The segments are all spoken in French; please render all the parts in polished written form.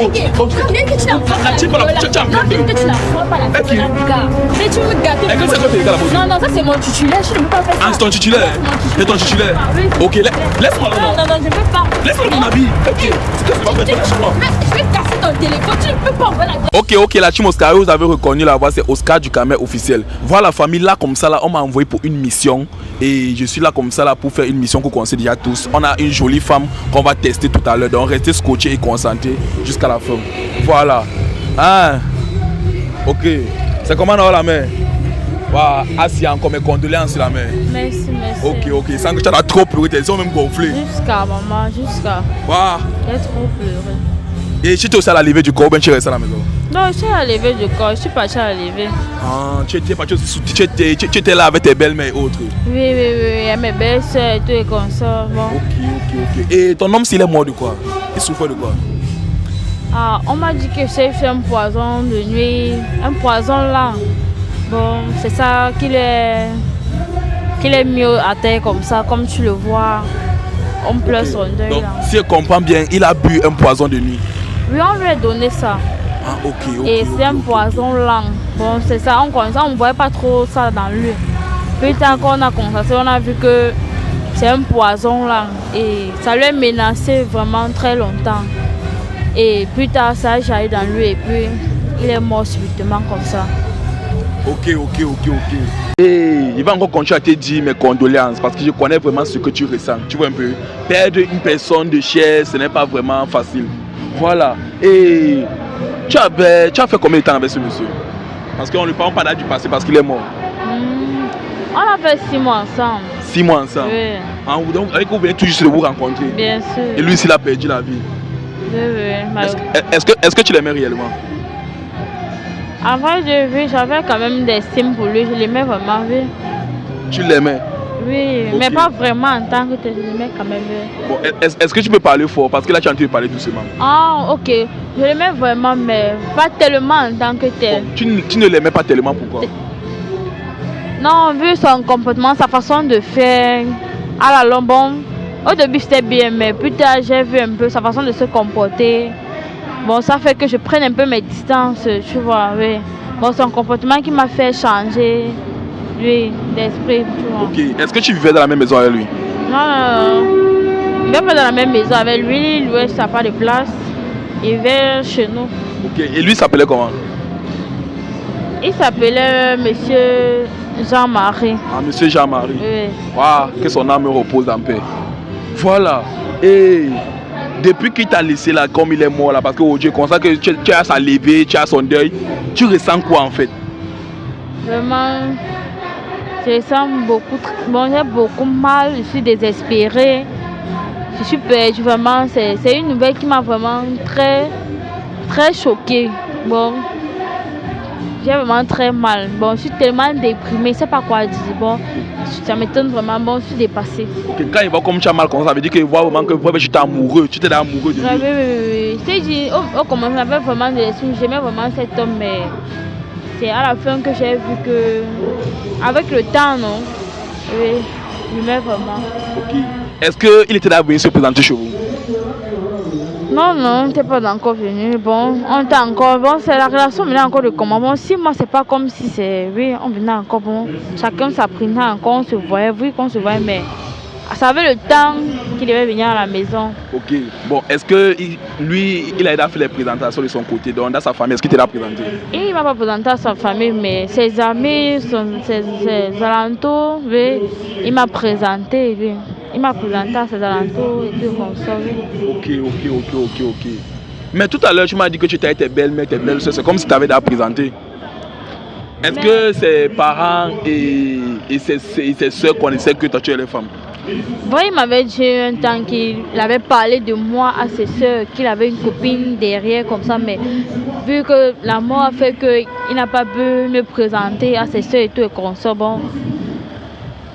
Dès que tu la vois, mais tu me gâtes. Non, ça c'est mon titulaire, je ne peux pas faire ça. Ah, c'est ton titulaire? C'est ton titulaire? Ok, laisse-moi là. Non, je ne peux pas. Laisse-moi mon habit. Ok, Je vais casser ton téléphone, tu ne peux pas envoyer la. Ok, la team Oscar, vous avez reconnu la voix, c'est Oscar du Camer officiel. Voilà la famille là comme ça là, on m'a envoyé pour une mission et je suis là comme ça là pour faire une mission que vous connaissez déjà tous. On a une jolie femme qu'on va tester tout à l'heure, donc restez scotché et concentrés jusqu'à la fin. Voilà. Ah. Ok. C'est comment dans la main? Voilà. Assis encore mes condoléances sur la main. Merci. Ok. Sans que tu as trop pleuré, tes yeux même gonflés. Jusqu'à maman, jusqu'à. Voilà. J'ai trop pleuré. Et tu es aussi à la levée du corps ou bien tu restes à la maison? Non, je suis à la levée du corps, je suis partie à la levée. Ah, tu étais là avec tes belles-mères et autres? Oui, il y a mes belles-sœurs et tout et comme ça. Bon. Ok. Et ton homme, s'il est mort de quoi? Il souffre de quoi? Ah, on m'a dit que j'ai fait un poison de nuit, un poison là. Bon, c'est ça qu'il est mieux à terre comme ça, comme tu le vois. On pleure son deuil. Donc, là. si je comprends bien, il a bu un poison de nuit. Oui, on lui a donné ça. Ah, ok. Et c'est un poison lent. Bon, c'est ça, on ne voyait pas trop ça dans lui. Plus tard qu'on a constaté, on a vu que c'est un poison lent. Et ça lui a menacé vraiment très longtemps. Et plus tard, ça a jailli dans lui et puis il est mort subitement comme ça. Ok. Et il va encore continuer à te dire mes condoléances parce que je connais vraiment ce que tu ressens. Tu vois un peu, perdre une personne de chair, ce n'est pas vraiment facile. Voilà. Et tu as fait combien de temps avec ce monsieur? Parce qu'on ne parle pas du passé parce qu'il est mort. On a fait 6 mois ensemble. 6 mois ensemble? Oui. Ah, donc, avec vous venez tout juste de vous rencontrer? Bien sûr. Et lui, s'il a perdu la vie? Oui. Est-ce que tu l'aimais réellement? Avant de vue, j'avais quand même des estimes pour lui. Je l'aimais vraiment, oui. Tu l'aimais? Oui, okay. Mais pas vraiment en tant que tel, je l'aimais quand même. Bon, est-ce que tu peux parler fort? Parce que là, tu es en train de parler doucement. Ah, ok. Je l'aimais vraiment, mais pas tellement en tant que tel. Bon, tu ne l'aimais pas tellement, pourquoi? Non, vu son comportement, sa façon de faire, à la longue, bon, au début c'était bien, mais plus tard j'ai vu un peu sa façon de se comporter. Bon, ça fait que je prenne un peu mes distances, tu vois, oui. Bon, son comportement qui m'a fait changer, lui, d'esprit, tu vois. Ok, est-ce que tu vivais dans la même maison avec lui? Non. Je vivais pas dans la même maison avec lui, il louait sa part de place, il vivait chez nous. Ok, et lui s'appelait comment? Il s'appelait Monsieur Jean-Marie. Ah, Monsieur Jean-Marie. Oui. Waouh, que son âme repose en paix. Voilà. Et depuis qu'il t'a laissé là, comme il est mort là, parce qu'aujourd'hui, comme ça que tu as sa levée, tu as son deuil, tu ressens quoi en fait? Vraiment, je ressens beaucoup, j'ai beaucoup mal, je suis désespérée, je suis perdue, vraiment, c'est une nouvelle qui m'a vraiment très choquée. Bon, j'ai vraiment très mal, bon, je suis tellement déprimée, je ne sais pas quoi dire, bon, ça m'étonne vraiment, bon, je suis dépassée. Ok, quand il voit comme tu as mal comme ça veut dire qu'il voit vraiment que tu étais amoureux, tu étais amoureux de lui. Oui. C'est dit, au commencement, j'avais vraiment des esprits, j'aimais vraiment cet homme, mais c'est à la fin que j'ai vu que, avec le temps, non, oui, j'aimais vraiment. Ok. Est-ce qu'il était là à venir se présenter chez vous? Non, on n'était pas encore venu. Bon, on était encore. Bon, c'est la relation venait encore de comment. Bon, 6 mois, c'est pas comme si c'est. Oui, on venait encore. Bon, chacun s'apprenait encore, on se voyait. Oui, qu'on se voyait, mais ça avait le temps qu'il devait venir à la maison. Ok. Bon, est-ce que lui, il a aidé à faire les présentations de son côté, donc dans sa famille, est-ce qu'il t'a présenté? Il ne m'a pas présenté à sa famille, mais ses amis, ses alentours, oui, il m'a présenté, oui. Il m'a présenté à ses alentours et tout comme ça, oui. Ok. Mais tout à l'heure, tu m'as dit que tu étais avec tes belles-mères, tes belles-soeurs, c'est comme si tu avais déjà présenté. Est-ce que ses parents et ses soeurs connaissaient que toi tu es les femmes? Bon, il m'avait dit un temps qu'il avait parlé de moi à ses soeurs, qu'il avait une copine derrière comme ça, mais vu que la mort a fait qu'il n'a pas pu me présenter à ses soeurs et tout et comme ça, bon,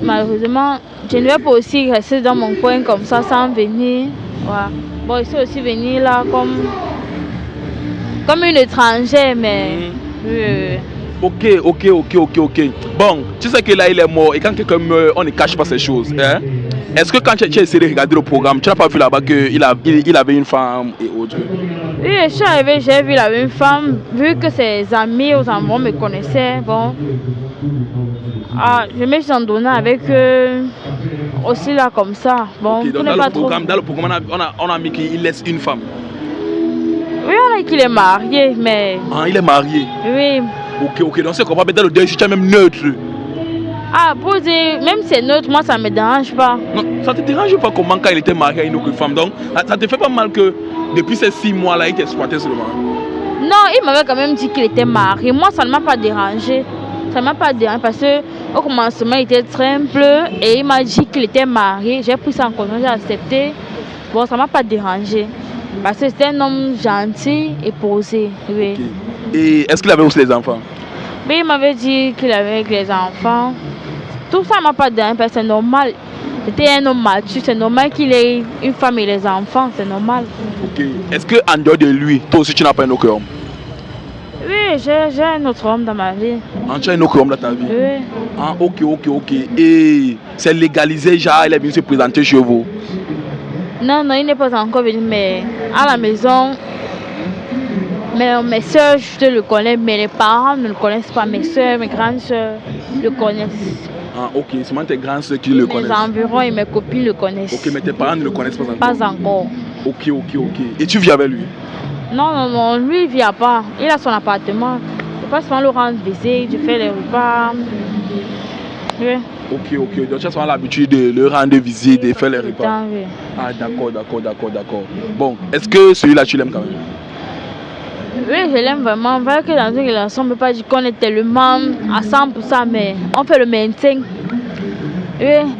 malheureusement, je ne vais pas aussi rester dans mon coin comme ça sans venir. Voilà. Bon, je suis aussi venue là comme une étrangère, mais... Ok. Bon, tu sais que là il est mort et quand quelqu'un meurt, on ne cache pas ces choses. Hein? Est-ce que quand tu as essayé de regarder le programme, tu n'as pas vu là-bas qu'il avait une femme et autres? Oui, je suis arrivée, j'ai vu la même femme, vu que ses amis aux environs me connaissaient, bon. Je me suis endonnée avec eux aussi là comme ça. Bon, Ok, donc dans le programme, on a mis qu'il laisse une femme. Oui, on a dit qu'il est marié, mais... Ah, il est marié. Oui. Ok, donc c'est comment dans le deuil, tu es même neutre. Pour dire, même si c'est neutre, moi ça me dérange pas. Non, ça te dérange pas comment quand il était marié à une autre femme? Donc, ça te fait pas mal que depuis ces 6 mois-là, il t'exploitait seulement? Non, il m'avait quand même dit qu'il était marié. Moi, ça ne m'a pas dérangé. Ça ne m'a pas dérangé parce qu'au commencement, il était simple et il m'a dit qu'il était marié. J'ai pris ça en compte, j'ai accepté. Bon, ça ne m'a pas dérangé. Parce que c'était un homme gentil et posé. Oui. Okay. Et est-ce qu'il avait aussi les enfants? Oui, il m'avait dit qu'il avait les enfants. Tout ça ne m'a pas dérangé parce que c'est normal. C'était un homme mature, c'est normal qu'il ait une femme et les enfants, c'est normal. Ok. Est-ce qu'en dehors de lui, toi aussi tu n'as pas un autre homme? Oui, j'ai un autre homme dans ma vie. Tu as un autre homme dans ta vie? Oui. Ah, ok. Et c'est légalisé, genre, il est venu se présenter chez vous? Non, il n'est pas encore venu, mais à la maison, mes soeurs, je le connais, mais les parents ne le connaissent pas. Mes soeurs, mes grandes soeurs le connaissent. Ah, ok, c'est seulement tes grands soeurs qui le connaissent. Mes environs et mes copines le connaissent. Ok, mais tes parents ne le connaissent pas encore? Pas encore. Ok. Et tu vis avec lui? Non, lui, il ne vient pas. Il a son appartement. Je passe souvent le rendre visite, je fais les repas. Oui. Ok. Donc tu as souvent l'habitude de le rendre visite et faire les repas? Oui. Ah, d'accord. Bon, est-ce que celui-là, tu l'aimes quand même? Oui, je l'aime vraiment. Vrai que dans une relation, on ne peut pas dire qu'on est tellement à 100%, mais on fait le maintien. Oui,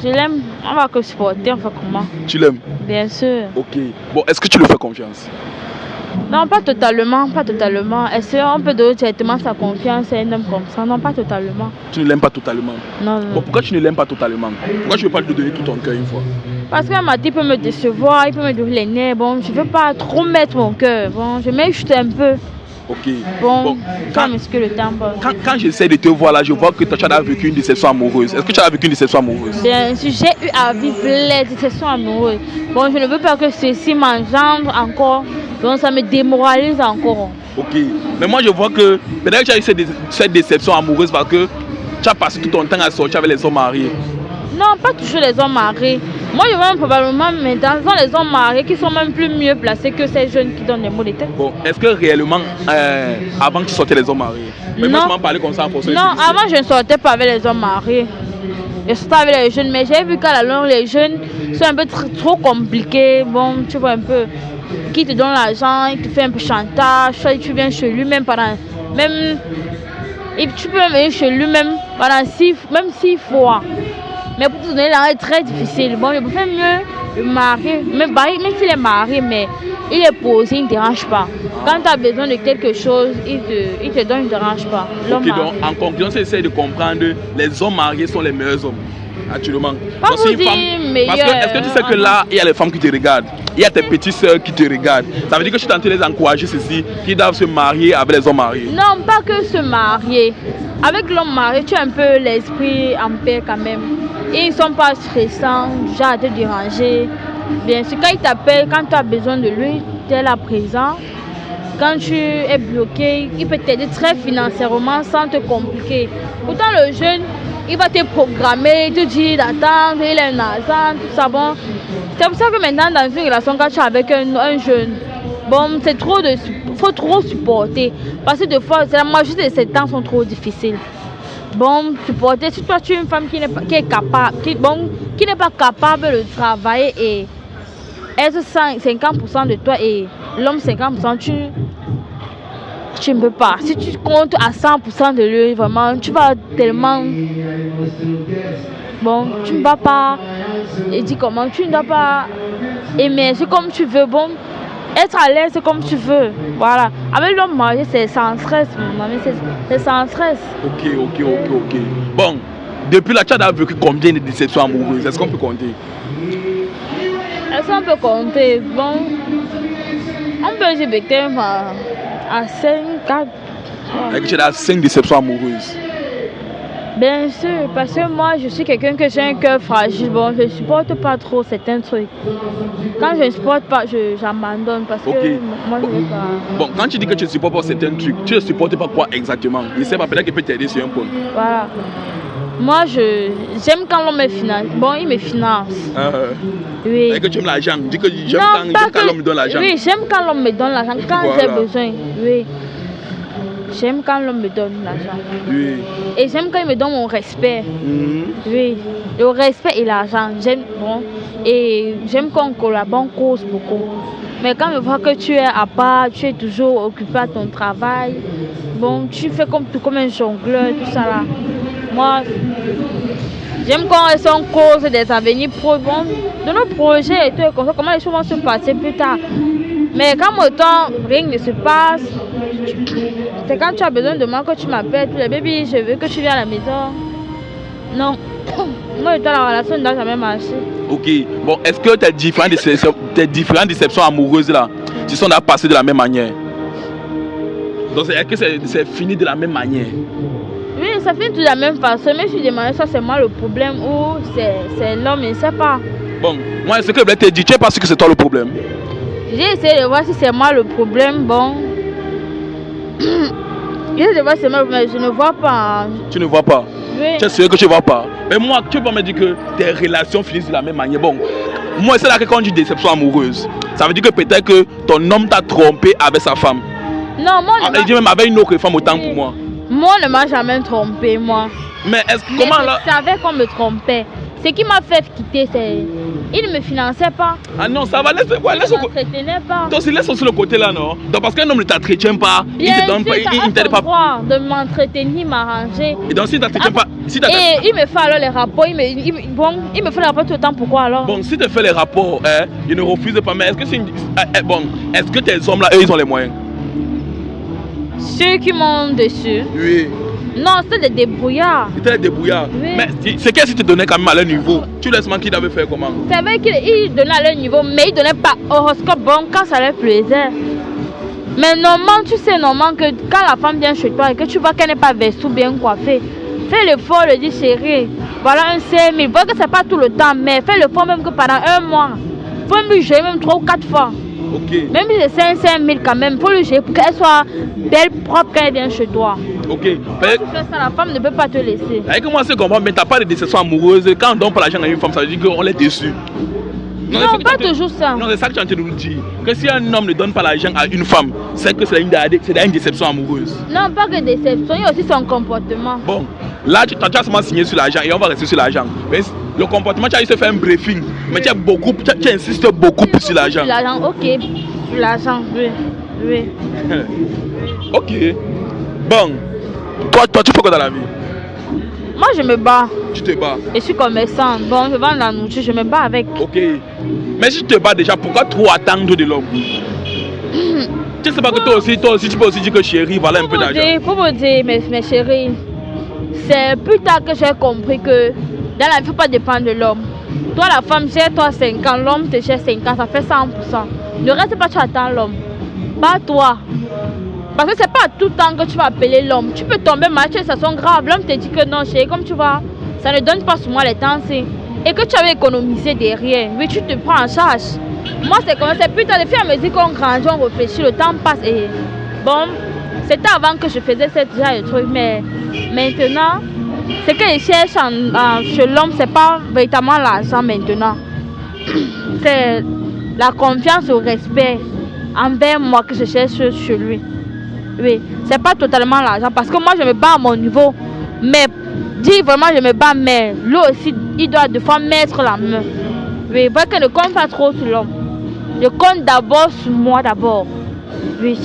je l'aime. On va que supporter, on fait comment? Tu l'aimes? Bien sûr. Ok. Bon, est-ce que tu lui fais confiance? Non, pas totalement. Est-ce qu'on peut donner directement sa confiance à un homme comme ça? Non, pas totalement. Tu ne l'aimes pas totalement? Non. Bon, pourquoi tu ne l'aimes pas totalement? Pourquoi tu ne veux pas lui donner tout ton cœur une fois? Parce qu'un matin, il peut me décevoir, il peut me donner les nerfs. Bon, je ne veux pas trop mettre mon cœur. Bon, je mets juste un peu. Ok. Bon, quand le temps passe. Quand j'essaie de te voir là, je vois que tu as vécu une déception amoureuse. Est-ce que tu as vécu une déception amoureuse? Bien sûr, j'ai eu à vivre plein de déceptions amoureuses. Bon, je ne veux pas que ceci m'engendre encore. Donc, ça me démoralise encore. Ok. Mais moi, je vois que peut-être que tu as eu cette déception amoureuse parce que tu as passé tout ton temps à sortir avec les hommes mariés. Non, pas toujours les hommes mariés. Moi, je vois probablement maintenant les hommes mariés qui sont même plus mieux placés que ces jeunes qui donnent des mots de tête. Bon, est-ce que réellement, avant que tu sortais les hommes mariés, mais moi, tu m'en parlais comme ça en fonction. Non, avant, je ne sortais pas avec les hommes mariés. Je sortais avec les jeunes, mais j'ai vu qu'à la longue, les jeunes sont un peu trop compliqués. Bon, tu vois un peu, qui te donne l'argent, il te fait un peu chantage, soit tu viens chez lui même pendant... Et tu peux venir chez lui même pendant 6 fois. Mais pour te donner l'argent, c'est très difficile. Bon, je préfère mieux le marier, même s'il est marié, mais il est posé, il ne dérange pas. Quand tu as besoin de quelque chose, il te donne, il ne dérange pas. Ok, donc en conclusion, c'est essayer de comprendre, les hommes mariés sont les meilleurs hommes. Actuellement. Pas vous dire meilleur. Parce que est-ce que tu sais que là, il y a les femmes qui te regardent, il y a tes petites soeurs qui te regardent. Ça veut dire que tu es en train de les encourager ceci, qui doivent se marier avec les hommes mariés. Non, pas que se marier. Avec l'homme marié, tu as un peu l'esprit en paix quand même. Et ils ne sont pas stressants, genre à te déranger. Bien sûr, quand il t'appelle, quand tu as besoin de lui, tu es là présent. Quand tu es bloqué, il peut t'aider très financièrement sans te compliquer. Pourtant, le jeune, il va te programmer, te dire d'attendre, il a un argent, tout ça. Bon. C'est pour ça que maintenant, dans une relation, quand tu es avec un jeune, bon, c'est trop faut trop supporter. Parce que des fois, la majorité de ces temps sont trop difficiles. Bon, supporter, si toi tu es une femme qui n'est pas capable de travailler et être 50% de toi et l'homme 50%, tu ne peux pas. Si tu comptes à 100% de lui, vraiment, tu vas tellement... Bon, tu ne vas pas... Et dis comment, tu ne dois pas aimer, c'est comme tu veux. Bon, être à l'aise, c'est comme tu veux. Voilà. Avec l'homme marié, c'est sans stress, mon ami, c'est sans stress. Ok. Bon, depuis là, tu as vécu combien de déceptions amoureuses? Est-ce qu'on peut compter? Est-ce qu'on peut compter? Bon, on peut dire peut-être à 5, 4. Est-ce que tu as 5 déceptions amoureuses? Bien sûr, parce que moi je suis quelqu'un que j'ai un cœur fragile. Bon, je ne supporte pas trop certains trucs. Quand je ne supporte pas, j'abandonne parce que moi je n'ai pas. Bon, quand tu dis que tu ne supportes pas certains trucs, tu ne supportes pas quoi exactement? Je ne sais pas, peut-être qu'il peut t'aider sur un point. Voilà. Moi j'aime quand l'homme me finance. Bon, il me finance. Oui. Et que tu aimes l'argent. Dis que j'aime quand l'homme me donne l'argent. Oui, j'aime quand l'homme me donne l'argent. Quand j'ai besoin. Oui. J'aime quand l'homme me donne l'argent. Oui. Et j'aime quand il me donne mon respect. Oui. Le respect et l'argent. J'aime bon. Et j'aime qu'on collabore, on cause beaucoup. Mais quand je vois que tu es à part, tu es toujours occupé à ton travail, bon, tu fais comme un jongleur, tout ça là. Moi, j'aime qu'on reste en cause des avenirs pro, bon, de nos projets et tout, comme ça, comment les choses vont se passer plus tard. Mais quand autant rien ne se passe, c'est quand tu as besoin de moi que tu m'appelles, tu dis baby, je veux que tu viennes à la maison. Non, moi et toi la relation n'a jamais marché. Ok, bon, est-ce que tes différentes déceptions amoureuses là, se sont passées de la même manière? Donc est-ce que c'est fini de la même manière? Oui, ça finit de la même façon, mais je demande ça c'est moi le problème ou c'est l'homme, je ne sais pas. Bon, moi ce que je voulais te dire, tu sais pas ce que c'est toi le problème? J'ai essayé de voir si c'est moi le problème, bon. J'ai essayé de voir si c'est moi, mais je ne vois pas. Tu ne vois pas? Oui. Tu es sûr que tu ne vois pas? Mais moi, tu peux me dire que tes relations finissent de la même manière. Bon, moi c'est là que quand on dit déception amoureuse, ça veut dire que peut-être que ton homme t'a trompé avec sa femme. Non, moi il dit même avec une autre femme autant pour moi. Moi on ne m'a jamais trompé, moi. Mais est-ce que comment là? Je savais qu'on me trompait. Ce qui m'a fait quitter, c'est. Il ne me finançait pas. Ah non, ça va, laisse quoi? Il ne m'entretenait pas. Donc, laisse aussi le côté là, non? Donc, parce qu'un homme ne t'entretient pas, bien il te donne pas, il ne t'aide pas. Droit de m'entretenir, m'arranger. Et donc, s'il ne t'entretient pas. Et il me fait alors les rapports, il me fait les rapports tout le temps, pourquoi alors? Bon, si tu fais les rapports, il ne refuse pas, mais est-ce que c'est bon, est-ce que tes hommes là, eux, ils ont les moyens? Ceux qui montent dessus? Oui. Non, c'était des débrouillards. C'était des débrouillards. Oui. Mais c'est qu'est-ce qu'ils te donnaient quand même à leur niveau? Tu laisses manquer, qu'ils avaient fait comment? C'est vrai qu'ils donnaient à leur niveau, mais ils ne donnaient pas horoscope bon quand ça leur plaisait. Mais normalement, tu sais normalement que quand la femme vient chez toi et que tu vois qu'elle n'est pas vestue ou bien coiffée, fais l'effort de dire chérie, voilà un 5 000. Vois que ce n'est pas tout le temps, mais fais l'effort même que pendant un mois. Il faut lui gérer même 3 ou 4 fois. Okay. Même si c'est 5 000 quand même, il faut lui gérer pour qu'elle soit belle, propre quand elle vient chez toi. Ok. Quand tu fais ça, la femme ne peut pas te laisser. Avec moi, c'est comprendre, mais tu n'as pas de déception amoureuse. Quand on donne pas l'argent à une femme, ça veut dire qu'on est déçu. Non, pas toujours ça. Non, c'est ça que tu es en train de nous dire. Que si un homme ne donne pas l'argent à une femme, c'est que c'est une déception amoureuse. Non, pas que déception, il y a aussi son comportement. Bon, là, tu as seulement signé sur l'argent et on va rester sur l'argent. Mais le comportement, tu as juste fait un briefing. Mais tu insistes beaucoup plus sur l'argent. Sur l'argent, ok. Sur l'argent, oui. Ok. Bon, toi, tu fais quoi dans la vie? Moi, je me bats. Tu te bats? Je suis commerçante. Bon, je vends la nourriture, je me bats avec. Ok. Mais si tu te bats déjà, pourquoi trop attendre de l'homme? Tu sais pas que toi aussi, tu peux aussi dire que chérie, voilà un peu d'argent. Pour vous dire, mes chéris, c'est plus tard que j'ai compris que dans la vie, il ne faut pas dépendre de l'homme. Toi, la femme, cherche toi 5 ans, l'homme te cherche 5 ans, ça fait 100%. Ne reste pas, tu attends l'homme. Pas toi. Parce que c'est pas tout le temps que tu vas appeler l'homme. Tu peux tomber mal, tu as une situation grave. L'homme te dit que non, chérie, comme tu vois, ça ne donne pas sur moi les temps. Et que tu avais économisé derrière. Oui, tu te prends en charge. Moi, c'est comme ça. C'est plus tard, les filles me disent qu'on grandit, on réfléchit, le temps passe. Et bon, c'était avant que je faisais ce genre de trucs. Mais maintenant, ce que je cherche chez l'homme, c'est pas véritablement l'argent maintenant. C'est la confiance, le respect envers moi que je cherche chez lui. Oui, c'est pas totalement l'argent parce que moi je me bats à mon niveau. Mais dis vraiment je me bats, mais lui aussi il doit des fois mettre la main. Oui, parce que ne compte pas trop sur l'homme. Je compte d'abord sur moi d'abord. Oui,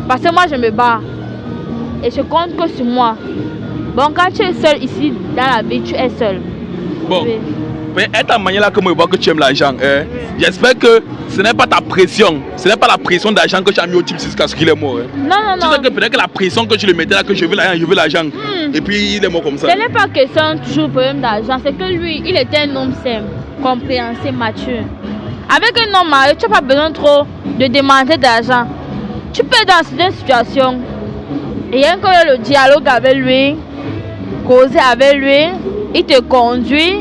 parce que moi je me bats et je compte que sur moi. Bon, quand tu es seul ici dans la vie, tu es seul. Bon. Oui. Mais est ta manière là que moi je vois que tu aimes l'argent. J'espère que ce n'est pas ta pression. Ce n'est pas la pression d'argent que tu as mis au type jusqu'à ce qu'il est mort. Non. Tu sais que peut-être que la pression que tu le mettais là, que je veux l'argent. Et puis il est mort comme ça. Ce n'est pas question toujours problème d'argent. C'est que lui, il était un homme simple, compréhensif, mature. Avec un homme marié, tu n'as pas besoin trop de demander d'argent. Tu peux être dans certaines situations. Et rien que le dialogue avec lui, causer avec lui, il te conduit,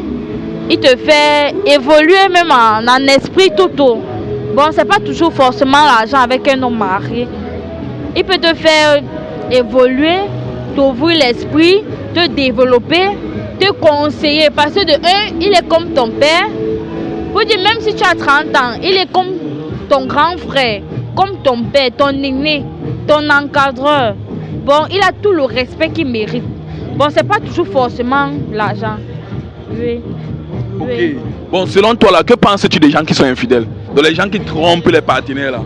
il te fait évoluer même en esprit tout. Bon, c'est pas toujours forcément l'argent avec un homme marié. Il peut te faire évoluer, t'ouvrir l'esprit, te développer, te conseiller. Parce que de un, il est comme ton père. Faut dire, même si tu as 30 ans, il est comme ton grand frère, comme ton père, ton aîné, ton encadreur. Bon, il a tout le respect qu'il mérite. Bon, c'est pas toujours forcément l'argent. Oui. Ok. Oui. Bon, selon toi, là, que penses-tu des gens qui sont infidèles? De les gens qui trompent les partenaires, là?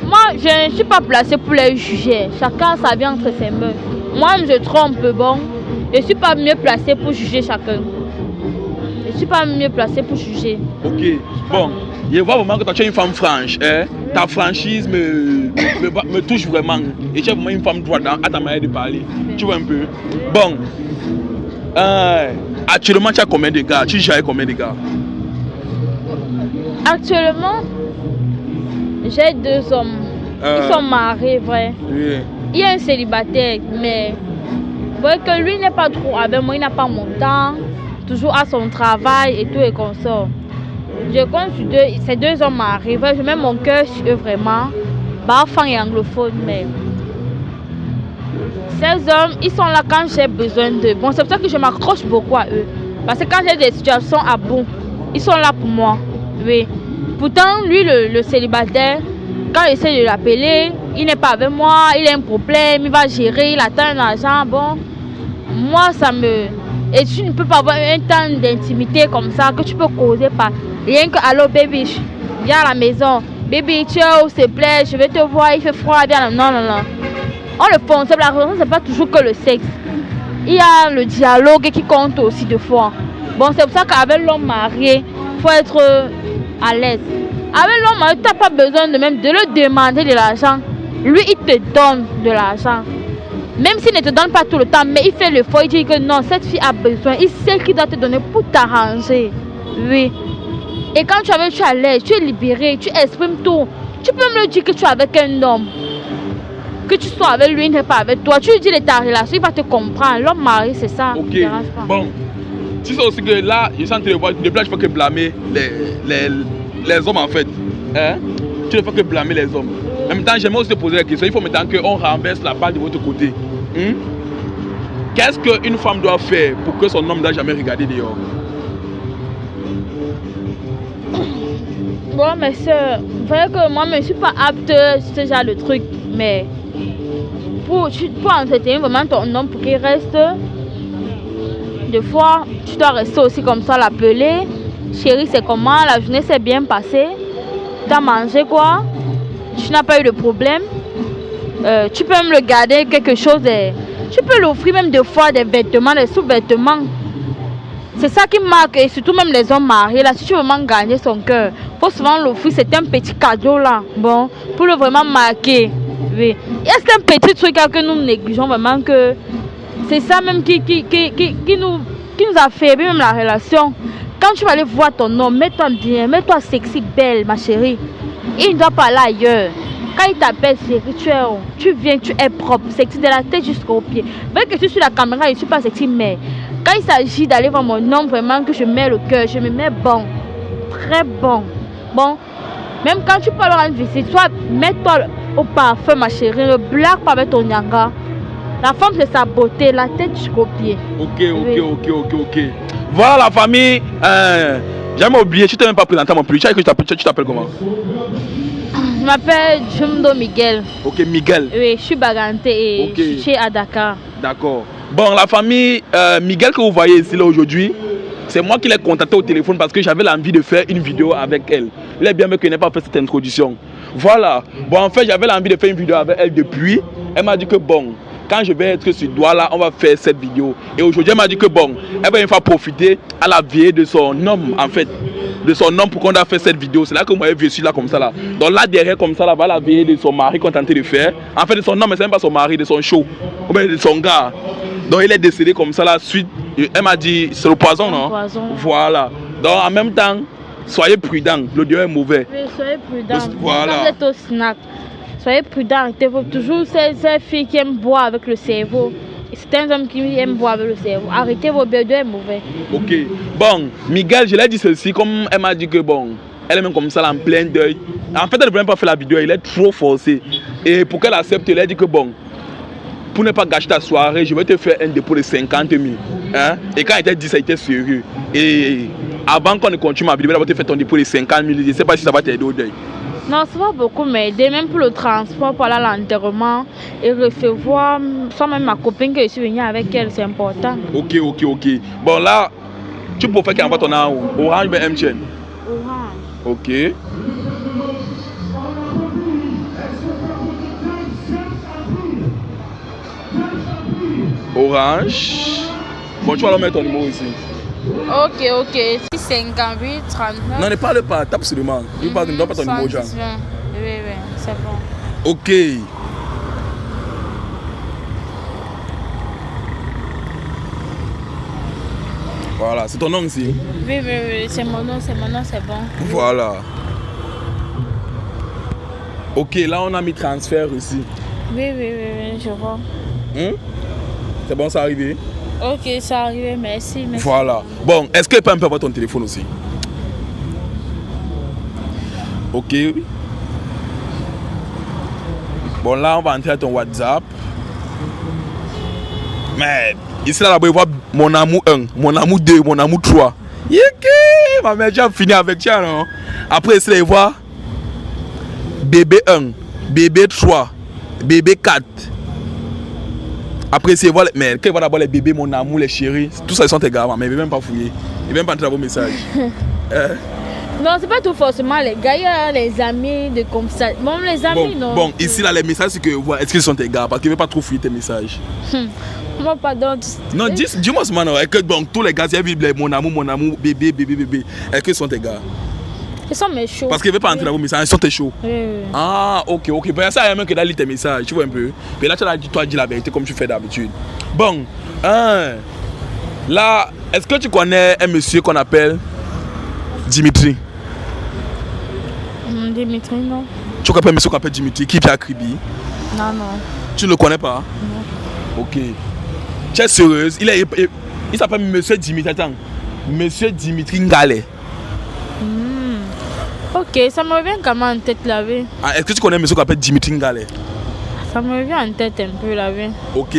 Moi, je ne suis pas placée pour les juger. Chacun sa vie entre ses mains. Moi, je trompe, bon. Je ne suis pas mieux placée pour juger chacun. Je ne suis pas mieux placée pour juger. Ok. Bon, je vois vraiment que toi, tu es une femme franche. Hein? Ta franchise me touche vraiment. Et tu es vraiment une femme droite à ta manière de parler. Tu vois un peu? Bon. Actuellement, tu as combien de gars? Tu gères combien de gars? Actuellement, j'ai 2 hommes. Ils sont mariés, vrai. Oui. Il y a un célibataire, mais vous voyez que lui n'est pas trop avec moi, il n'a pas mon temps, toujours à son travail et tout et comme ça. Je compte sur ces 2 hommes mariés, je mets mon cœur sur eux vraiment. Bafang et anglophone, mais ces hommes, ils sont là quand j'ai besoin d'eux. Bon, c'est pour ça que je m'accroche beaucoup à eux. Parce que quand j'ai des situations à bout, ils sont là pour moi. Oui. Pourtant, lui, le célibataire, quand j'essaie de l'appeler, il n'est pas avec moi, il a un problème, il va gérer, il attend un argent. Bon, moi, ça me... Et tu ne peux pas avoir un temps d'intimité comme ça, que tu peux causer par rien que « Allô, baby, viens à la maison. Baby, ciao, s'il te plaît, je vais te voir, il fait froid, viens. » Non. On le fait, la raison, c'est pas toujours que le sexe. Il y a le dialogue qui compte aussi de fois. Bon, c'est pour ça qu'avec l'homme marié, il faut être à l'aise. Avec l'homme marié, tu n'as pas besoin de même de le demander de l'argent. Lui, il te donne de l'argent. Même s'il ne te donne pas tout le temps, mais il fait l'effort, il dit que non, cette fille a besoin. Il sait qu'il doit te donner pour t'arranger. Oui. Et quand tu es à l'aise, tu es libéré, tu exprimes tout. Tu peux me le dire que tu es avec un homme. Que tu sois avec lui, il n'est pas avec toi. Tu lui dis de ta relation, il va te comprendre. L'homme marié, c'est ça. Ok. Bon. Tu sais aussi que là, je suis en train de voir, depuis là, je ne fais que blâmer les hommes en fait. Hein? Tu ne fais que blâmer les hommes. En même temps, j'aimerais aussi te poser la question. Il faut maintenant qu'on renverse la balle de votre côté. Qu'est-ce qu'une femme doit faire pour que son homme ne doit jamais regarder dehors? Bon, mais soeur, vous voyez que moi, je ne suis pas apte à ce genre de truc. Mais pour entretenir vraiment ton homme pour qu'il reste, des fois, tu dois rester aussi comme ça, l'appeler. Chérie, c'est comment? La journée s'est bien passée. Tu as mangé quoi? Tu n'as pas eu de problème. Tu peux même le garder quelque chose. Tu peux l'offrir même des fois des vêtements, des sous-vêtements. C'est ça qui marque, et surtout même les hommes mariés. Là, si tu veux vraiment gagner son cœur, il faut souvent l'offrir. C'est un petit cadeau là. Bon, pour le vraiment marquer. Oui. Est-ce qu'un petit truc que nous négligeons vraiment que c'est ça même qui nous affaiblit même la relation. Quand tu vas aller voir ton homme, mets-toi bien, mets-toi sexy, belle, ma chérie. Il ne doit pas aller ailleurs. Quand il t'appelle chérie, tu viens, tu es propre, sexy de la tête jusqu'aux pieds. Même que je suis sur la caméra, je ne suis pas sexy, mais quand il s'agit d'aller voir mon homme, vraiment que je mets le cœur, je me mets bon, très bon. Bon, même quand tu peux aller rendre visite, soit mets-toi au parfum, ma chérie, ne blague pas avec ton nyanga. La femme, c'est sa beauté, la tête jusqu'aux pieds. Ok. Voilà la famille. Jamais oublié, tu t'es même pas présenté à mon plus. Tu t'appelles comment? Je m'appelle Jumdo Miguel. Ok, Miguel. Oui, je suis baganté et je suis à Dakar. D'accord. Bon, la famille Miguel que vous voyez ici là aujourd'hui, c'est moi qui l'ai contacté au téléphone parce que j'avais l'envie de faire une vidéo avec elle. Il est bien mais qu'elle n'ait pas fait cette introduction. Voilà. Bon, en fait, j'avais l'envie de faire une vidéo avec elle depuis. Elle m'a dit que bon, quand je vais être sur doigt là, on va faire cette vidéo. Et aujourd'hui, elle m'a dit que bon, elle va une fois profiter à la veillée de son homme, en fait. De son homme pour qu'on a fait cette vidéo. C'est là que moi, je suis là comme ça là. Donc là, derrière, comme ça, là, va la veillée de son mari qu'on est tenté de faire. En fait, de son homme, mais c'est même pas son mari, de son show. Ou bien de son gars. Donc il est décédé comme ça là. Suite, elle m'a dit, c'est le poison, non? Poison. Voilà. Donc en même temps, soyez prudents. L'audio est mauvais. Oui, soyez prudents. Voilà. Quand vous êtes au snack, soyez prudents. Toujours ces filles qui aiment boire avec le cerveau. c'est un homme qui aime boire avec le cerveau. Arrêtez vos bédos est mauvais. Ok. Bon, Miguel, je l'ai dit ceci, comme elle m'a dit que bon, elle est même comme ça, en plein deuil. En fait, elle ne veut même pas faire la vidéo, il est trop forcé. Et pour qu'elle accepte, elle a dit que bon, pour ne pas gâcher ta soirée, je vais te faire un dépôt de 50 000. Hein? Et quand elle t'a dit ça, il était sérieux. Et avant qu'on ne continue ma vidéo, elle va te faire ton dépôt de 50 000. Je ne sais pas si ça va t'aider au deuil. Non, ça va beaucoup m'aider, même pour le transport, pour aller à l'enterrement et recevoir, soit même ma copine que je suis venue avec elle, c'est important. Ok. Bon là, tu peux faire qu'elle envoie ton argent. Orange ou MTN? Orange. Ok. Orange. Bon, tu vas leur mettre ton numéro ici. Ok. 658 39. Non, ne parle pas, tape seulement. Ne donne pas ton numéro, Jean. Oui, c'est bon. Ok. Voilà, c'est ton nom ici. Oui, c'est mon nom, c'est bon. Voilà. Ok, là on a mis transfert ici. Oui, je vois. C'est bon, ça arrivé? Ok, ça arrive, merci. Voilà. Bon, est-ce que tu peux avoir ton téléphone aussi? Ok. Bon, là, on va entrer à ton WhatsApp. Mais ici, là, on va voir mon amour 1, mon amour 2, mon amour 3. Ma mère, j'ai fini avec toi, non? Après, ici, là, on va bébé 1, bébé 3, bébé 4. Après, c'est voilà, mais quand il va d'abord les bébés, mon amour, les chéris, tout ça, ils sont tes gars, mais ils ne veulent même pas fouiller. Ils ne veulent même pas entrer dans vos messages. Non, c'est pas tout forcément les gars, il y a les amis de comme ça. Bon, les amis, non. Bon, ici, là, les messages, c'est que, voilà, est-ce qu'ils sont tes gars? Parce qu'ils ne veulent pas trop fouiller tes messages. Moi, pardon. Non, dis-moi ce maintenant. Que, bon, tous les gars, ils vivent mon amour, bébé. Est-ce qu'ils sont tes gars? Ils sont mes chauds. Parce qu'ils ne veulent pas entrer dans vos messages, ils sont tes chauds. Oui. Ah, ok. Ben, ça, il y a même que d'aller tes messages, tu vois un peu. Mais là, tu as dit la vérité comme tu fais d'habitude. Bon, là, est-ce que tu connais un monsieur qu'on appelle Dimitri? Dimitri, non. Tu connais un monsieur qu'on appelle Dimitri qui vit à Kribi? Non. Tu ne le connais pas? Non. Ok. Tu es sérieuse? Il s'appelle monsieur Dimitri. Attends. Monsieur Dimitri Ngale. Ok, ça me revient comment en tête la vie. Ah, est-ce que tu connais un monsieur qu'on appelle Dimitri Ngale? Ça me revient en tête un peu la vie. Ok.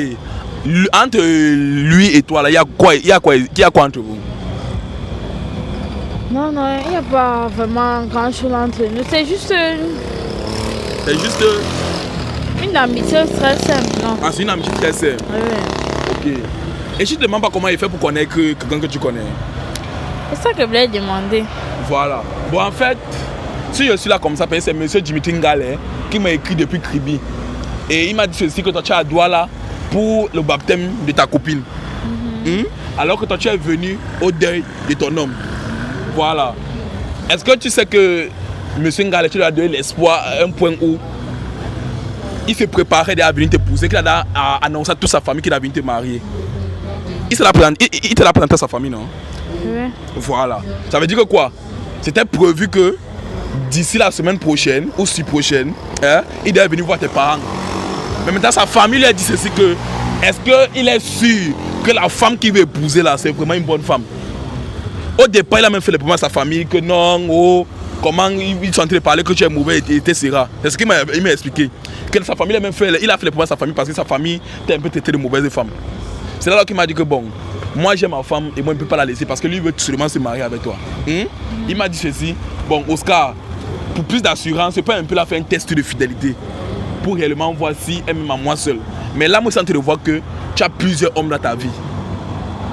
Entre lui et toi, il y a quoi entre vous? Non, il n'y a pas vraiment grand chose entre nous. C'est juste une amitié très simple, non? Ah, c'est une amitié très simple. Oui. Ok. Et je ne te demande pas comment il fait pour connaître quelqu'un que tu connais. C'est ça que je voulais demander. Voilà. Bon, en fait, si je suis là comme ça, c'est monsieur Dimitri Ngale qui m'a écrit depuis Kribi. Et il m'a dit ceci, que toi tu es à Douala pour le baptême de ta copine. Alors que toi tu es venu au deuil de ton homme. Voilà. Est-ce que tu sais que monsieur Ngale, tu lui as donné l'espoir à un point où il se préparait à venir t'épouser, qu'il a annoncé à toute sa famille qu'il a venu te marier? Il te l'a présenté à sa famille, non? Oui. Voilà. Ça veut dire que quoi? C'était prévu que d'ici la semaine prochaine ou si prochaine, il devait venir voir tes parents. Mais maintenant sa famille lui a dit ceci que est-ce qu'il est sûr que la femme qu'il veut épouser là, c'est vraiment une bonne femme? Au départ, il a même fait les problèmes à sa famille que non, comment ils sont en train de parler que tu es mauvais et etc. C'est ce qu'il m'a expliqué. Que sa famille a même fait, il a fait les problèmes à sa famille parce que sa famille était un peu traitée de mauvaise femme. C'est là qu'il m'a dit que bon, moi j'aime ma femme et moi je ne peux pas la laisser parce que lui veut seulement se marier avec toi. Il m'a dit ceci, bon Oscar, pour plus d'assurance, je peux un peu la faire un test de fidélité pour réellement voir si elle m'aime à moi seul. Mais là, moi je suis en train de voir que tu as plusieurs hommes dans ta vie.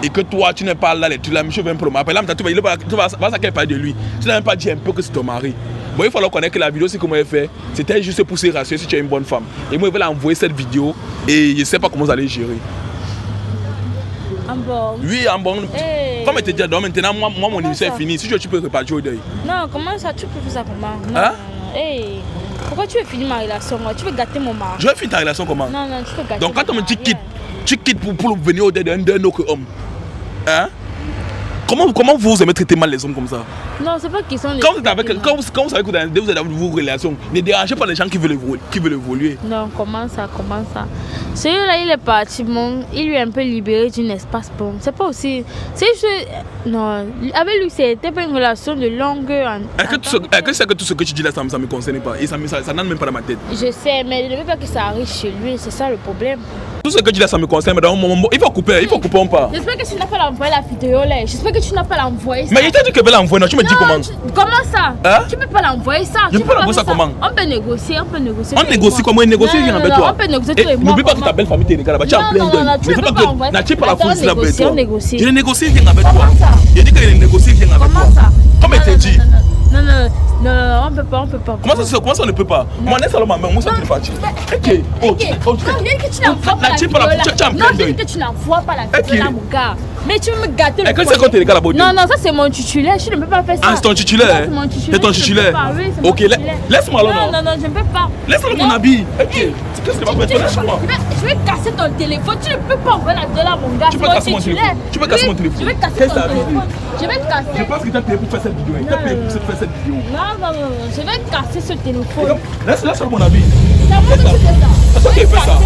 Et que toi, tu n'es pas là, tu l'as mis un peu. Après là, tu vas parler de lui. Tu n'as même pas dit un peu que c'est ton mari. Bon, il faut connaître que la vidéo, c'est comment elle fait. C'était juste pour se rassurer si tu es une bonne femme. Et moi, je vais l'envoyer cette vidéo et je ne sais pas comment vous allez gérer. En bon. Oui, en bon. Hey. Comme tu dis, maintenant, moi mon émission est finie. Si tu peux repartir au deuil. Non, comment ça? Tu peux faire ça comment? Non, hein? Hey. Pourquoi tu veux finir ma relation? Tu veux gâter mon mari? Je vais finir ta relation comment? Non, tu veux gâter. Donc quand on me dit quitte, tu quittes pour venir au deuil d'un autre homme. Hein? Comment vous aimez traiter mal les hommes comme ça? Non, c'est pas question de... Quand vous savez que vous êtes dans vos relations, ne dérangez pas les gens qui veulent évoluer. Non, comment ça? Celui-là, il est parti, bon, il lui a un peu libéré d'un espace, bon. C'est pas aussi... C'est juste... Non, avec lui, c'était pas une relation de longue... Est-ce que tout ce que tu dis là, ça me concerne pas? Et ça n'entre même pas dans ma tête. Je sais, mais je ne veux pas que ça arrive chez lui, c'est ça le problème. Tout ce que tu dis là, ça me concerne, mais dans un moment, il faut couper ou pas? J'espère que tu n'as pas l'envoyé la vidéo là. J'espère que tu n'as pas l'envoyé ça. Mais il t'a dit que tu veux l'envoyer, non? Tu me dis comment? Comment ça? Hein? Tu peux pas l'envoyer ça. Je peux pas l'envoyer ça comment? On peut négocier, On négocie comment? On négocie rien avec toi. On peut négocier toi et moi. N'oublie pas que ta belle famille t'es là-bas. Tu es en plein deuil. Tu ne peux pas envoyer. Tu pas la foule là avec toi. Je ne négocie rien avec toi. Je dis que je ne négocie rien avec toi. Comment ça? Comme elle t'a dit. Non, on peut pas. Comment ça on ne peut pas? Moi, on est seulement moi, ça qui est parti. Ok. Non, que tu n'envoies pas la vidéo. Non, que tu n'envoies pas la vidéo là, mon gars. Mais tu veux me gâter le point. Non, ça c'est mon titulaire. Je ne peux pas faire ça. Ah, c'est ton titulaire? C'est ton titulaire? Ok, laisse-moi alors. Non, je ne peux pas. Laisse-moi mon habit. Ok. Qu'est-ce que tu vas faire? Laisse-moi. Je vais casser ton téléphone. Tu ne peux pas envoyer la vidéo là, mon gars. Tu peux casser mon téléphone. Tu peux casser mon téléphone. Je vais casser ton téléphone. Je vais casser. Je pense que tu as payé pour faire cette vidéo. Tu as payé pour faire cette vidéo. Non. Je vais casser ce téléphone. Laisse-moi mon habit. C'est à moi que tu fais ça. C'est toi qui fais ça.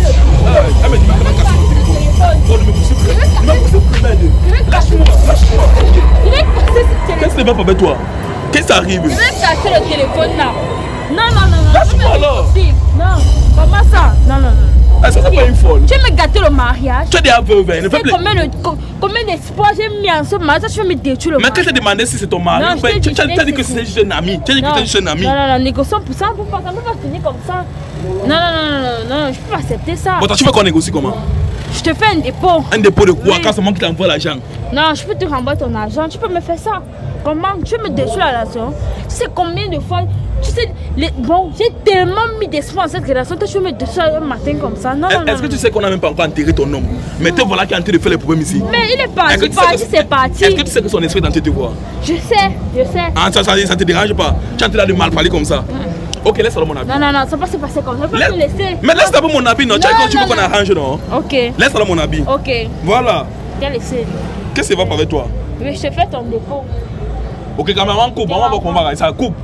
Elle me dit que tu vas casser mon téléphone. Oh, ne me poussez plus. Lâche-moi. Je vais casser ce téléphone. Qu'est-ce qui va pas avec toi? Qu'est-ce qui arrive? Je vais casser le téléphone là. Non. Lâche-moi alors. Non, comment ça? Non. Est-ce que c'est pas une folle? Tu veux me gâter le mariage? Tu es déjà veuve, ne fais plus. Combien d'espoir j'ai mis en ce mariage? Tu veux me détruire le mariage? Mais qu'est-ce que tu demandé si c'est ton mari? Tu as dit que c'était juste un ami. Tu as dit que c'était juste un ami. Non, négocions pour ça. Ça ne peut pas finir comme ça. Non, je peux pas accepter ça. Bon, tu veux qu'on négocie comment? Je te fais un dépôt. Un dépôt de quoi? Quand c'est moi qui t'envoie l'argent? Non, je peux te renvoyer ton argent. Tu peux me faire ça. Comment? Tu veux me détruire la relation? Tu sais combien de fois? Tu sais, j'ai tellement mis d'espoir dans cette relation. Tu veux me détruire un matin comme ça? Non. Est-ce que tu sais qu'on n'a même pas encore enterré ton homme? Mais te voilà qui est en train de faire les problèmes ici. Mais il est parti, c'est parti. Est-ce que tu sais que son esprit est en train de te voir? Je sais. Ah, ça te dérange pas? Tu es en train de mal parler comme ça? Ok, laisse-le mon habit. Non, ça va se passer comme ça. Je peux pas me laisser. Mais laisse d'abord mon habit, non? Tu veux qu'on arrange, non? Ok. Laisse-le mon habit. Ok. Voilà. Viens laisser. Qu'est-ce qui va pas avec toi? Oui, je te fais ton dépôt. Ok, quand même, on coupe. On va voir comment ça coupe.